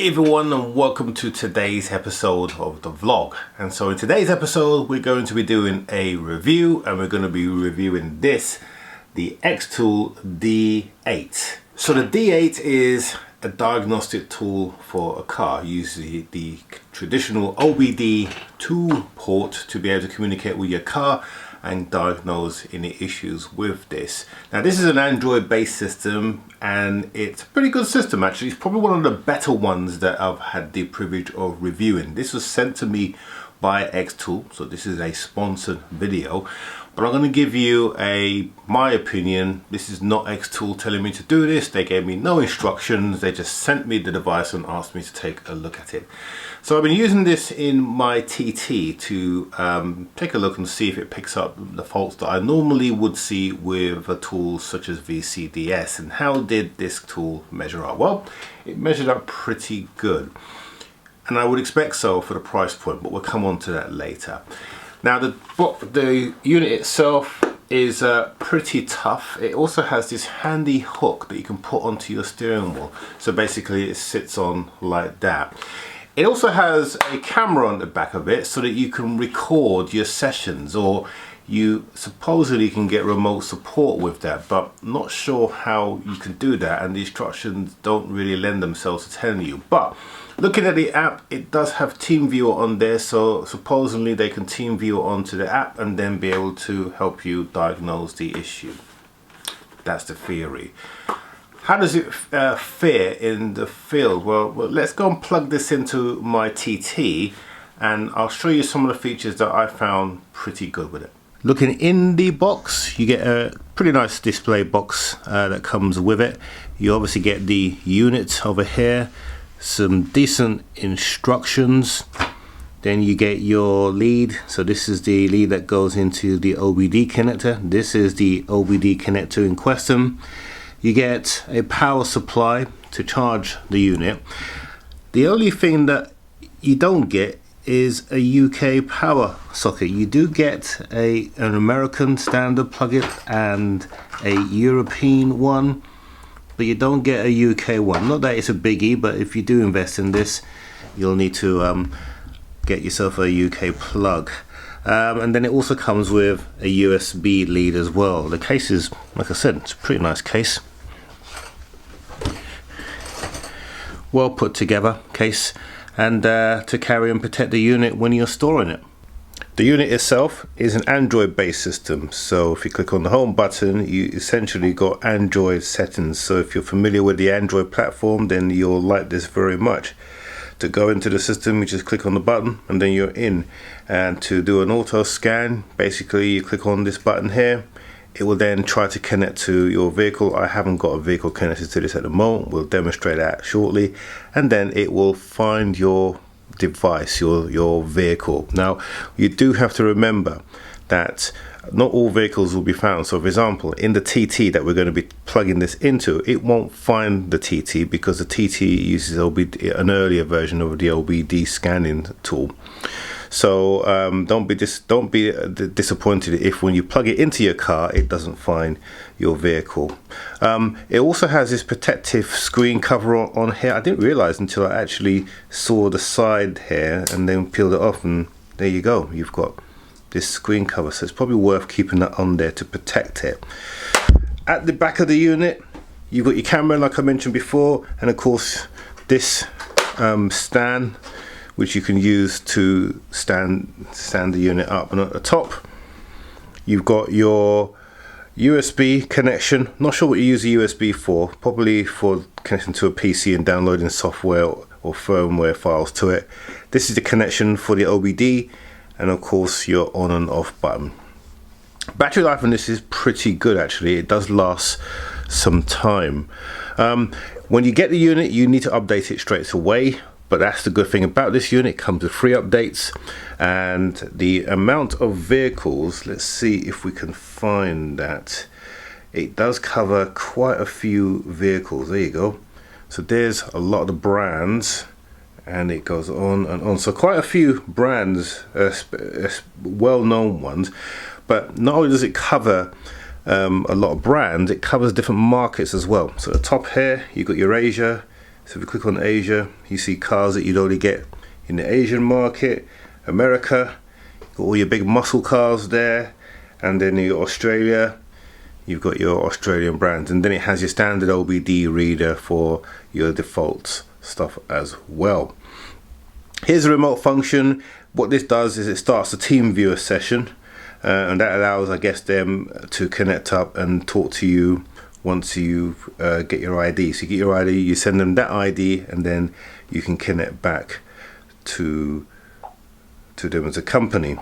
Hey everyone, and welcome to today's episode of the vlog. And so in today's episode we're going to be doing a review, and we're going to be reviewing the Xtool D8. So the D8 is a diagnostic tool for a car. Uses the traditional OBD2 port to be able to communicate with your car and diagnose any issues with this. Now this is an Android based system, and it's a pretty good system actually. It's probably one of the better ones that I've had the privilege of reviewing. This was sent to me by Xtool, so this is a sponsored video, but I'm going to give you my opinion. This is not Xtool telling me to do this. They gave me no instructions. They just sent me the device and asked me to take a look at it. So I've been using this in my TT to take a look and see if it picks up the faults that I normally would see with a tool such as VCDS. And how did this tool measure up? Well, it measured up pretty good, and I would expect so for the price point, but we'll come on to that later. Now the unit itself is pretty tough. It also has this handy hook that you can put onto your steering wheel, so basically it sits on like that. It also has a camera on the back of it so that you can record your sessions, or you supposedly can get remote support with that, but not sure how you can do that, and the instructions don't really lend themselves to telling you. But looking at the app, it does have TeamViewer on there, so supposedly they can TeamViewer onto the app and then be able to help you diagnose the issue. That's the theory. How does it fare in the field? Well, let's go and plug this into my TT, and I'll show you some of the features that I found pretty good with it. Looking in the box, you get a pretty nice display box that comes with it. You obviously get the unit over here, some decent instructions. Then you get your lead. So this is the lead that goes into the OBD connector. This is the OBD connector in question. You get a power supply to charge the unit. The only thing that you don't get is a UK power socket. You do get an American standard plug-in and a European one, but you don't get a UK one. Not that it's a biggie, but if you do invest in this, you'll need to get yourself a UK plug. And then it also comes with a USB lead as well. The case is, like I said, it's a pretty nice case. Well put together case, and to carry and protect the unit when you're storing it. The unit itself is an Android based system, so if you click on the home button, you essentially got Android settings. So if you're familiar with the Android platform, then you'll like this very much. To go into the system, you just click on the button and then you're in. And to do an auto scan, basically you click on this button here. It will then try to connect to your vehicle. I haven't got a vehicle connected to this at the moment. We'll demonstrate that shortly. And then it will find your device, your vehicle. Now, you do have to remember that not all vehicles will be found. So for example, in the TT that we're going to be plugging this into, it won't find the TT because the TT uses an earlier version of the OBD scanning tool. So don't be disappointed if when you plug it into your car it doesn't find your vehicle. It also has this protective screen cover on here. I didn't realize until I actually saw the side here and then peeled it off, and there you go, you've got this screen cover. So it's probably worth keeping that on there to protect it. At the back of the unit, you've got your camera like I mentioned before, and of course this stand, which you can use to stand the unit up. And at the top, you've got your USB connection. Not sure what you use the USB for, probably for connecting to a PC and downloading software or firmware files to it. This is the connection for the OBD, and of course your on and off button. Battery life on this is pretty good actually. It does last some time. When you get the unit, you need to update it straight away. But that's the good thing about this unit. It comes with free updates, and the amount of vehicles, let's see if we can find that. It does cover quite a few vehicles. There you go. So there's a lot of the brands, and it goes on and on. So quite a few brands, well-known ones. But not only does it cover a lot of brands, it covers different markets as well. So at the top here, you've got Eurasia, So if you click on Asia, you see cars that you'd only get in the Asian market. America, got all your big muscle cars there, and then in Australia, you've got your Australian brands, and then it has your standard OBD reader for your default stuff as well. Here's a remote function. What this does is it starts a team viewer session, and that allows, I guess, them to connect up and talk to you once you get your ID. So you get your ID, you send them that ID, and then you can connect back to them as a company.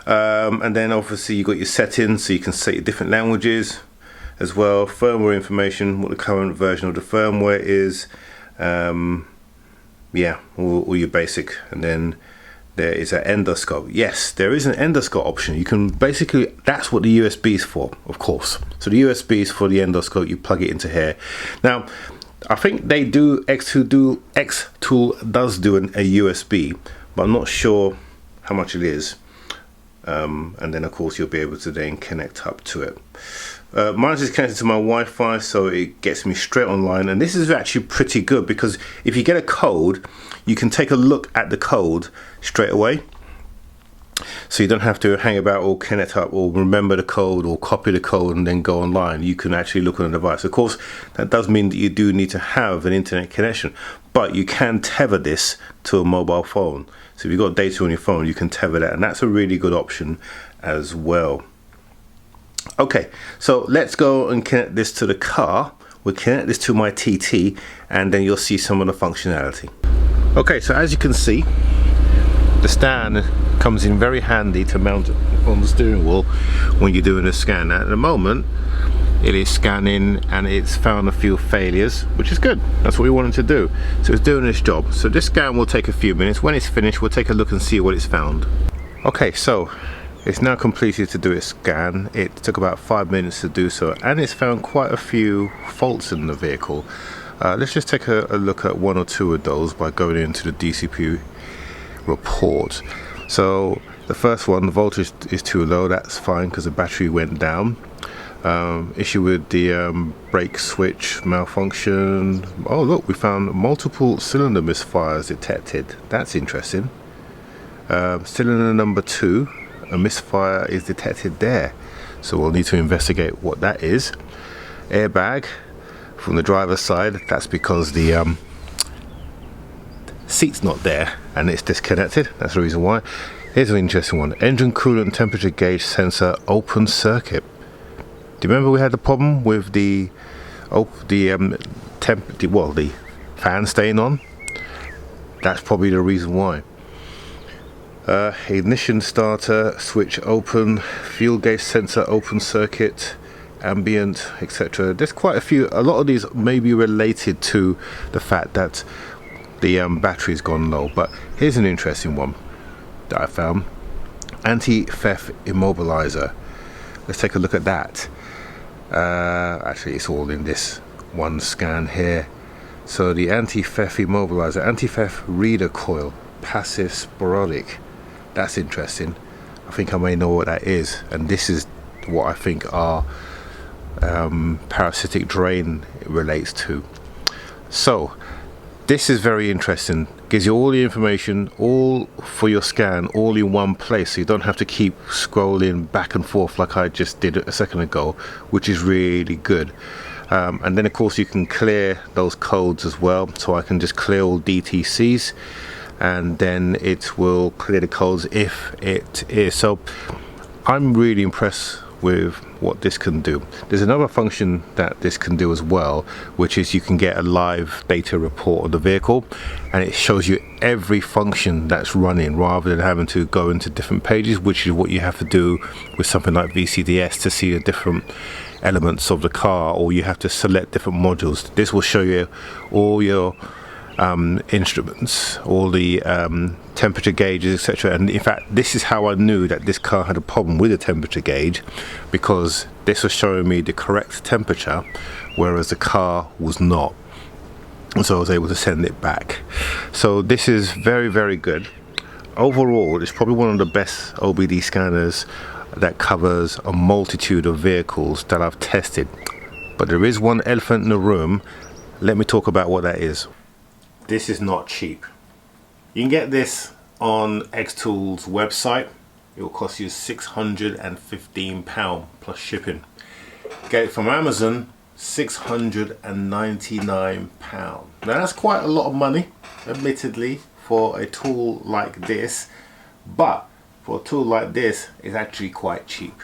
And then obviously you got your settings, so you can set your different languages as well, firmware information, what the current version of the firmware is, yeah, all your basic. And then there is an endoscope. Yes, there is an endoscope option. You can basically, that's what the USB is for, of course. So the USB is for the endoscope. You plug it into here. Now I think they do, Xtool does do a USB, but I'm not sure how much it is. And then of course you'll be able to then connect up to it. Mine is connected to my Wi-Fi, so it gets me straight online, and this is actually pretty good because if you get a code, you can take a look at the code straight away, so you don't have to hang about or connect up or remember the code or copy the code and then go online. You can actually look on a device. Of course, that does mean that you do need to have an internet connection, but you can tether this to a mobile phone. So if you've got data on your phone, you can tether that, and that's a really good option as well. Okay, so let's go and connect this to the car. We'll connect this to my TT, and then you'll see some of the functionality. Okay, so as you can see, the stand comes in very handy to mount on the steering wheel when you're doing a scan. Now, at the moment, it is scanning and it's found a few failures, which is good. That's what we wanted to do. So it's doing its job. So this scan will take a few minutes. When it's finished, we'll take a look and see what it's found. Okay, so it's now completed to do its scan. It took about 5 minutes to do so, and it's found quite a few faults in the vehicle. Let's just take a look at one or two of those by going into the DCP report. So the first one, the voltage is too low. That's fine because the battery went down. Issue with the brake switch malfunction. Oh look, we found multiple cylinder misfires detected. That's interesting. Cylinder number 2, a misfire is detected there, so we'll need to investigate what that is. Airbag from the driver's side, that's because the seat's not there and it's disconnected. That's the reason why. Here's an interesting one. Engine coolant temperature gauge sensor open circuit. Do you remember we had the problem with the fan staying on? That's probably the reason why. Ignition starter switch open, fuel gauge sensor open circuit, ambient, etc. There's quite a few. A lot of these may be related to the fact that the battery's gone low. But here's an interesting one that I found. Anti-theft immobilizer. Let's take a look at that. Actually, it's all in this one scan here. So the anti-theft immobilizer, anti-theft reader coil, passive sporadic. That's interesting. I think I may know what that is, and this is what I think our parasitic drain relates to. So this is very interesting. Gives you all the information, all for your scan, all in one place, so you don't have to keep scrolling back and forth like I just did a second ago, which is really good. And then of course you can clear those codes as well, so I can just clear all DTCs, and then it will clear the codes if it is. So I'm really impressed with what this can do. There's another function that this can do as well, which is you can get a live data report of the vehicle, and it shows you every function that's running rather than having to go into different pages, which is what you have to do with something like VCDS to see the different elements of the car, or you have to select different modules. This will show you all your instruments, all the temperature gauges, etc. And in fact, this is how I knew that this car had a problem with the temperature gauge, because this was showing me the correct temperature, whereas the car was not. And so I was able to send it back. So this is very, very good. Overall, it's probably one of the best OBD scanners that covers a multitude of vehicles that I've tested. But there is one elephant in the room let me talk about what that is. This is not cheap. You can get this on Xtool's website. It will cost you £615 plus shipping. Get it from Amazon, £699. Now that's quite a lot of money, admittedly, for a tool like this, but for a tool like this, it's actually quite cheap.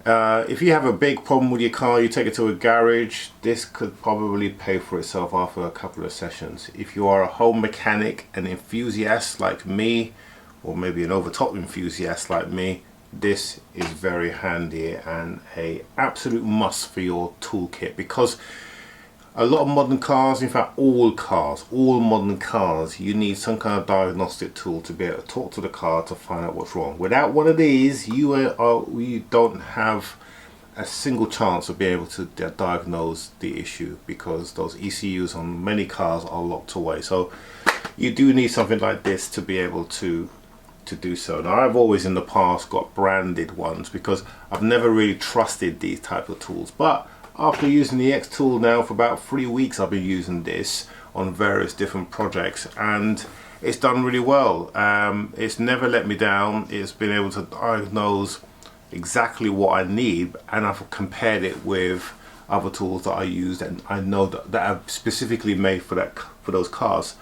If you have a big problem with your car, you take it to a garage, this could probably pay for itself after a couple of sessions. If you are a home mechanic, an enthusiast like me, or maybe an overtop enthusiast like me, this is very handy and a absolute must for your toolkit, because a lot of modern cars, in fact all modern cars, you need some kind of diagnostic tool to be able to talk to the car to find out what's wrong. Without one of these, you don't have a single chance of being able to diagnose the issue, because those ECUs on many cars are locked away. So you do need something like this to be able to do so. Now, I've always in the past got branded ones because I've never really trusted these type of tools, but after using the Xtool now for about 3 weeks, I've been using this on various different projects and it's done really well. It's never let me down. It's been able to diagnose exactly what I need, and I've compared it with other tools that I used and I know that are specifically made for those cars.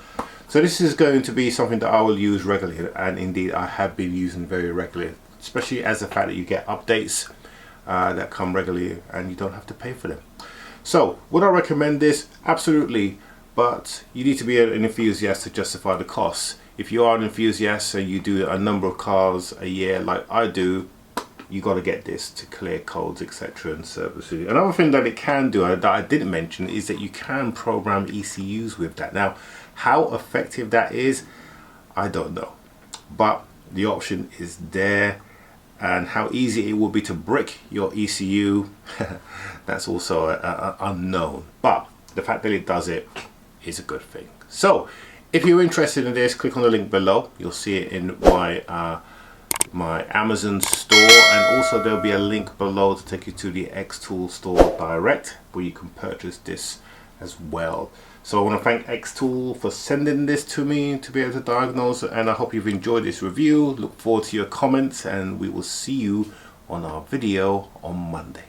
So this is going to be something that I will use regularly, and indeed I have been using very regularly, especially as the fact that you get updates that come regularly and you don't have to pay for them. So would I recommend this? Absolutely, but you need to be an enthusiast to justify the costs. If you are an enthusiast and you do a number of cars a year like I do, you got to get this to clear codes, etc. and services. Another thing that it can do that I didn't mention is that you can program ECUs with that. Now, how effective that is, I don't know, but the option is there. And how easy it will be to brick your ECU, that's also unknown. But the fact that it does it is a good thing. So if you're interested in this, click on the link below. You'll see it in my my Amazon store, and also there'll be a link below to take you to the Xtool store direct, where you can purchase this as well. So I want to thank Xtool for sending this to me to be able to diagnose it, and I hope you've enjoyed this review. Look forward to your comments, and we will see you on our video on Monday.